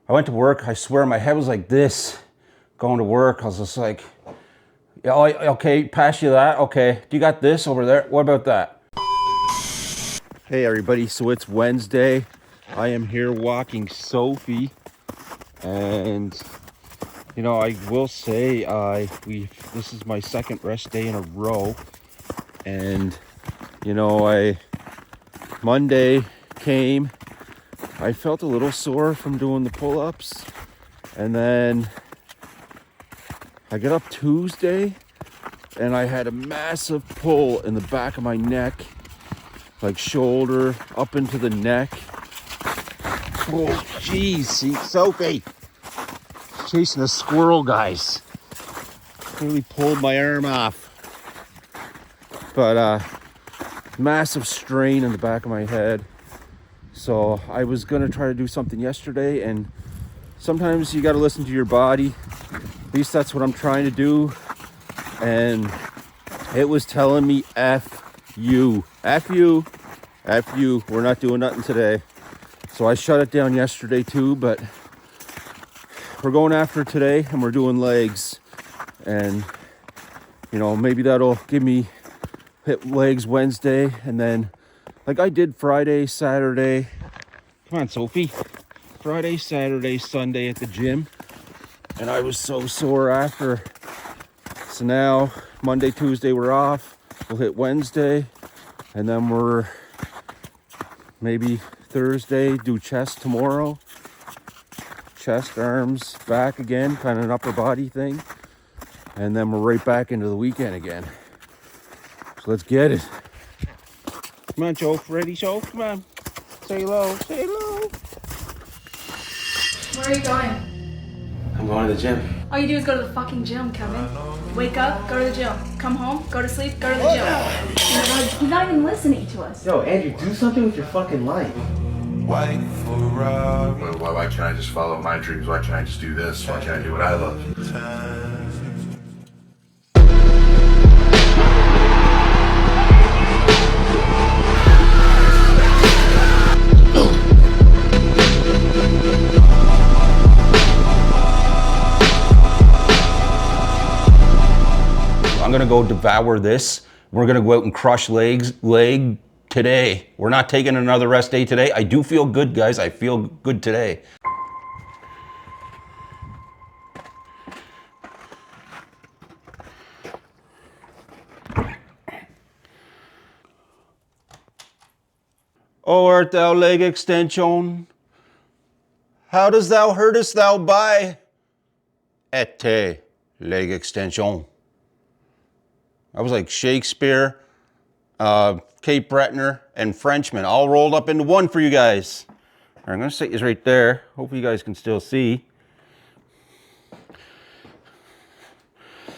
I went to work. I swear my head was like this going to work. I was just like, yeah, okay, pass you that. Okay, do you got this over there? What about that? Hey everybody, so it's Wednesday. I am here walking Sophie, and you know, I will say this is my second rest day in a row, and you know, Monday came, I felt a little sore from doing the pull-ups, and then I get up Tuesday and I had a massive pull in the back of my neck, like shoulder up into the neck. Oh geez, see, Sophie, chasing a squirrel, guys. Really pulled my arm off. But massive strain in the back of my head. So I was gonna try to do something yesterday, and sometimes you gotta listen to your body. At least that's what I'm trying to do. And it was telling me F you, we're not doing nothing today. So I shut it down yesterday too, but we're going after it today, and we're doing legs. And you know, maybe that'll give me hit legs Wednesday, and then like I did Friday, Saturday. Come on, Sophie. Friday, Saturday, Sunday at the gym, and I was so sore after. So now Monday, Tuesday we're off. We'll hit Wednesday, and then we're maybe Thursday do chest tomorrow. Chest, arms, back again, kind of an upper body thing, and then we're right back into the weekend again. So let's get it. Come on, Joe. Ready, Joe? Come on. Say hello. Say hello. Where are you going? I'm going to the gym. All you do is go to the fucking gym, Kevin. Wake up, go to the gym. Come home, go to sleep, go to the gym. He's not even listening to us. Yo, Andrew, do something with your fucking life. Why can't I just follow my dreams? Why can't I just do this? Why can't I do what I love? I'm gonna go devour this. We're gonna go out and crush leg today. We're not taking another rest day today. I do feel good, guys. I feel good today. Oh, art thou leg extension? How does thou hurtest thou by? Ete leg extension. I was like Shakespeare, Kate Bretner, and Frenchman all rolled up into one for you guys. I'm gonna set you right there. Hopefully you guys can still see.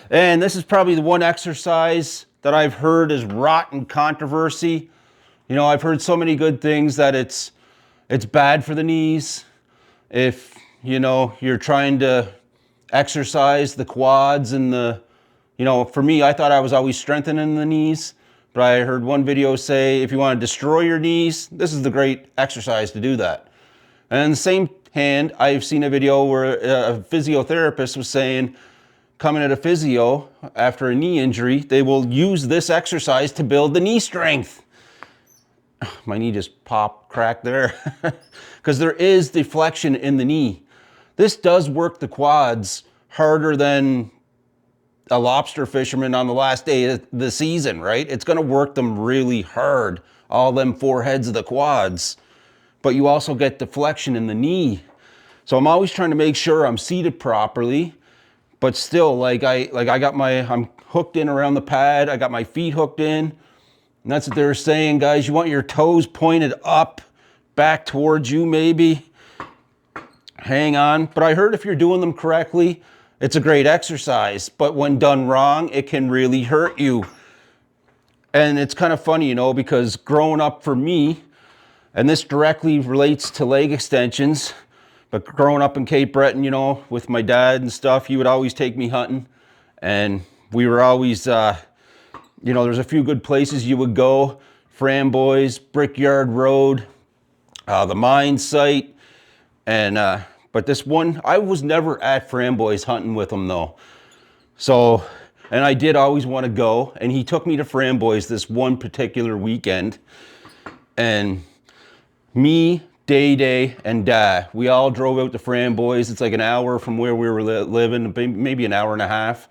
And this is probably the one exercise that I've heard is rotten controversy. You know, I've heard so many good things that it's bad for the knees. If, you know, you're trying to exercise the quads and the, you know, for me, I thought I was always strengthening the knees, but I heard one video say, if you want to destroy your knees, this is the great exercise to do that. And in the same hand, I've seen a video where a physiotherapist was saying, coming at a physio after a knee injury, they will use this exercise to build the knee strength. My knee just cracked there. Because there is deflection in the knee. This does work the quads harder than a lobster fisherman on the last day of the season, right? It's gonna work them really hard, all them four heads of the quads. But you also get deflection in the knee. So I'm always trying to make sure I'm seated properly, but still, I'm hooked in around the pad, I got my feet hooked in, and that's what they're saying, guys. You want your toes pointed up, back towards you maybe. Hang on. But I heard if you're doing them correctly, it's a great exercise, but when done wrong, it can really hurt you. And it's kind of funny, you know, because growing up for me, and this directly relates to leg extensions, but growing up in Cape Breton, you know, with my dad and stuff, he would always take me hunting. And we were always, you know, there's a few good places you would go. Framboys, Brickyard Road, the mine site, and But this one, I was never at Framboys hunting with him though. So, and I did always want to go. And he took me to Framboys this one particular weekend. And me, Day, and Dad, we all drove out to Framboys. It's like an hour from where we were living, maybe an hour and a half.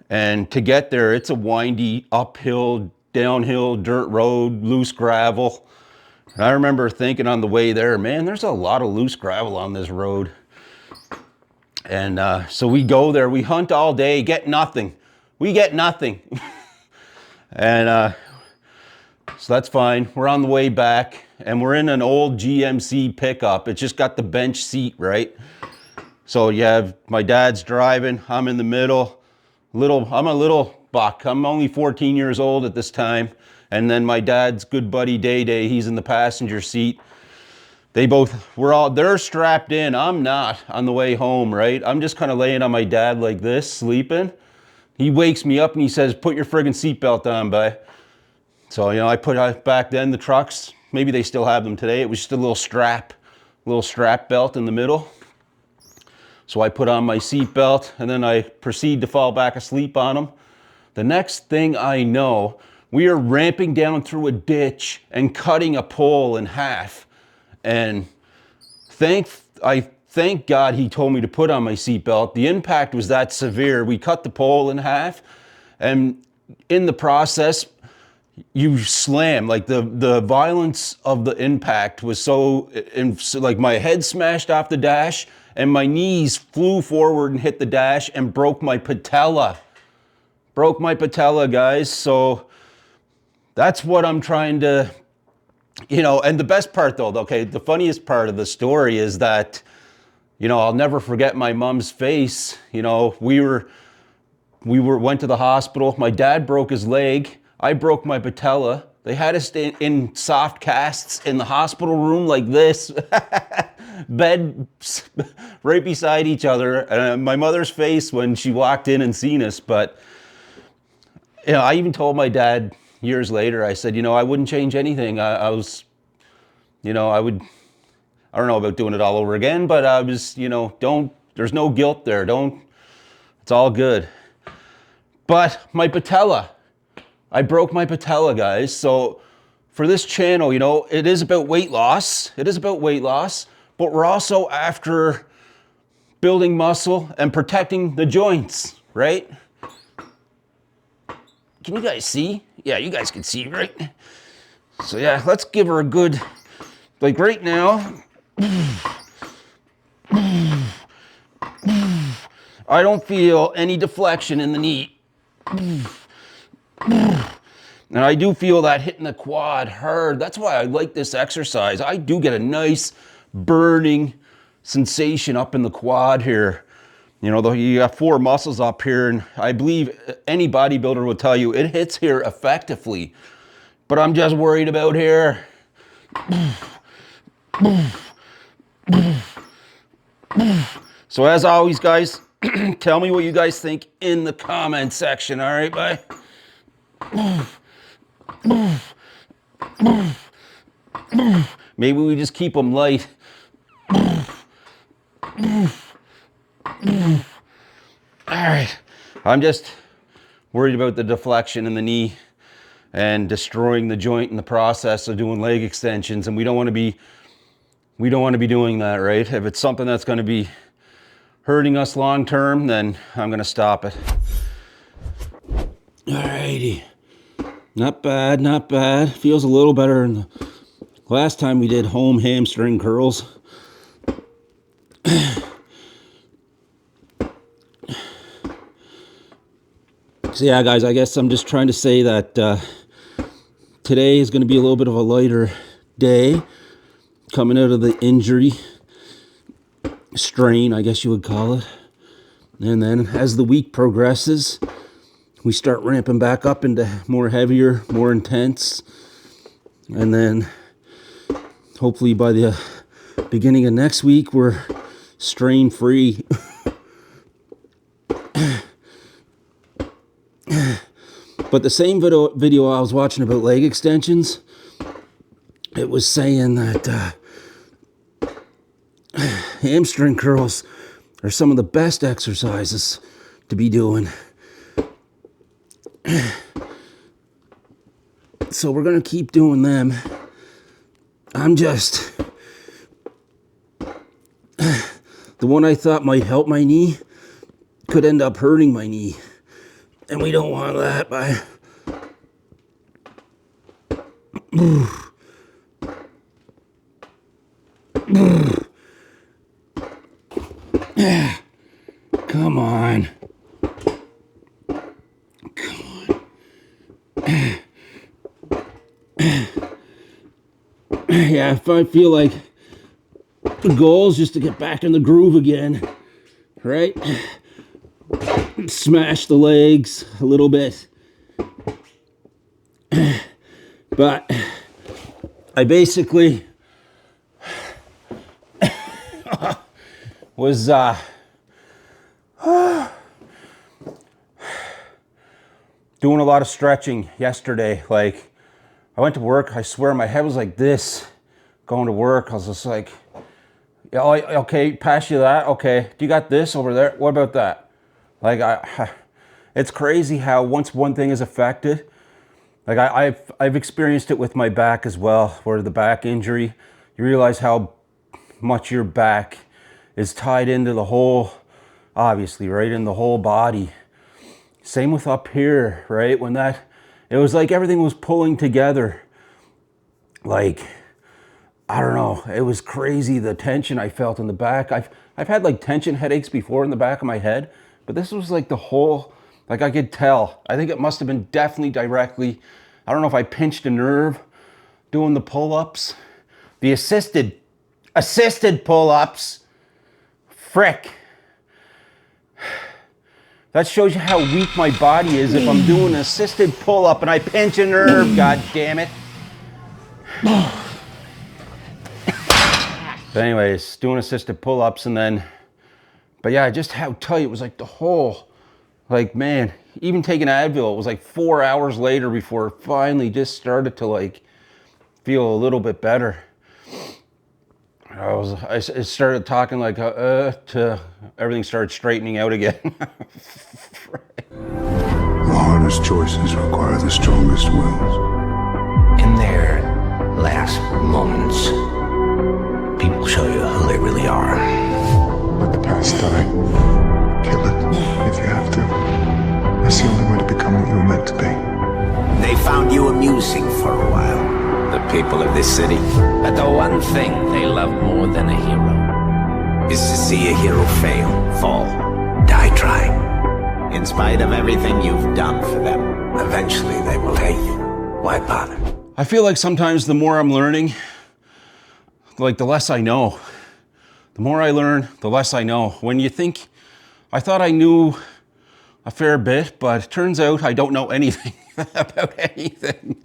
And to get there, it's a windy, uphill, downhill, dirt road, loose gravel. And I remember thinking on the way there, man, there's a lot of loose gravel on this road. And so we go there, we hunt all day, get nothing. We get nothing. And so that's fine. We're on the way back, and we're in an old GMC pickup. It's just got the bench seat, right? So you have my dad's driving, I'm in the middle. I'm a little buck. I'm only 14 years old at this time. And then my dad's good buddy Day, he's in the passenger seat. They're strapped in. I'm not on the way home, right? I'm just kind of laying on my dad like this, sleeping. He wakes me up and he says, put your friggin' seatbelt on, bye. So, I put back then the trucks, maybe they still have them today. It was just a little strap belt in the middle. So I put on my seatbelt and then I proceed to fall back asleep on them. The next thing I know, we are ramping down through a ditch and cutting a pole in half. And I thank God he told me to put on my seatbelt. The impact was that severe. We cut the pole in half, and in the process, you slam. Like the violence of the impact was so like my head smashed off the dash, and my knees flew forward and hit the dash and broke my patella. Broke my patella, guys. So that's what I'm trying to, and the best part though, okay, the funniest part of the story is that, I'll never forget my mom's face. We went to the hospital. My dad broke his leg. I broke my patella. They had us in soft casts in the hospital room like this, bed right beside each other. And my mother's face when she walked in and seen us. But, I even told my dad years later, I said, I wouldn't change anything. I don't know about doing it all over again, but I was, there's no guilt there. It's all good. But my patella, I broke my patella, guys. So for this channel, it is about weight loss. It is about weight loss, but we're also after building muscle and protecting the joints, right? Can you guys see? Yeah, you guys can see, right? So yeah, let's give her a good, like right now, I don't feel any deflection in the knee. And I do feel that hitting the quad hard. That's why I like this exercise. I do get a nice burning sensation up in the quad here. You got 4 muscles up here, and I believe any bodybuilder will tell you it hits here effectively. But I'm just worried about here. So as always, guys, tell me what you guys think in the comment section, all right, bye? Maybe we just keep them light. All right, I'm just worried about the deflection in the knee and destroying the joint in the process of doing leg extensions, and we don't want to be doing that, right? If it's something that's going to be hurting us long term, then I'm going to stop it. All righty, not bad, not bad. Feels a little better than the last time we did home hamstring curls. So yeah, guys, I guess I'm just trying to say that today is going to be a little bit of a lighter day coming out of the injury strain, I guess you would call it. And then as the week progresses, we start ramping back up into more heavier, more intense. And then hopefully by the beginning of next week, we're strain free. But the same video I was watching about leg extensions, it was saying that hamstring curls are some of the best exercises to be doing. So we're gonna keep doing them. I'm just, the one I thought might help my knee could end up hurting my knee. And we don't want that, but come on. Yeah, if I feel like the goal is just to get back in the groove again, right? Smash the legs a little bit. But I basically was doing a lot of stretching yesterday. Like, I went to work, I swear my head was like this going to work. I was just like, yeah, okay, pass you that. Okay, do you got this over there? What about that? Like, it's crazy how once one thing is affected, like I've experienced it with my back as well, where the back injury, you realize how much your back is tied into the whole, obviously, right, in the whole body. Same with up here, right? When that, it was like everything was pulling together. Like, I don't know, it was crazy, the tension I felt in the back. I've had like tension headaches before in the back of my head, but this was like the whole, like I could tell. I think it must have been definitely directly, I don't know if I pinched a nerve doing the pull-ups. The assisted pull-ups. Frick. That shows you how weak my body is if I'm doing an assisted pull-up and I pinch a nerve, god damn it. But anyways, doing assisted pull-ups and then, but yeah, just how tight it was, like the whole, like, man, even taking Advil, it was like 4 hours later before it finally just started to like feel a little bit better. I started talking like, to everything started straightening out again. The hardest choices require the strongest wills. In their last moments, people show you who they really are. Let the past die. Kill it if you have to. That's the only way to become what you were meant to be. They found you amusing for a while, the people of this city. But the one thing they love more than a hero is to see a hero fail, fall, die trying. In spite of everything you've done for them, eventually they will hate you. Why bother? I feel like sometimes the more I'm learning, like the less I know. The more I learn, the less I know. When you think, I thought I knew a fair bit, but it turns out I don't know anything about anything.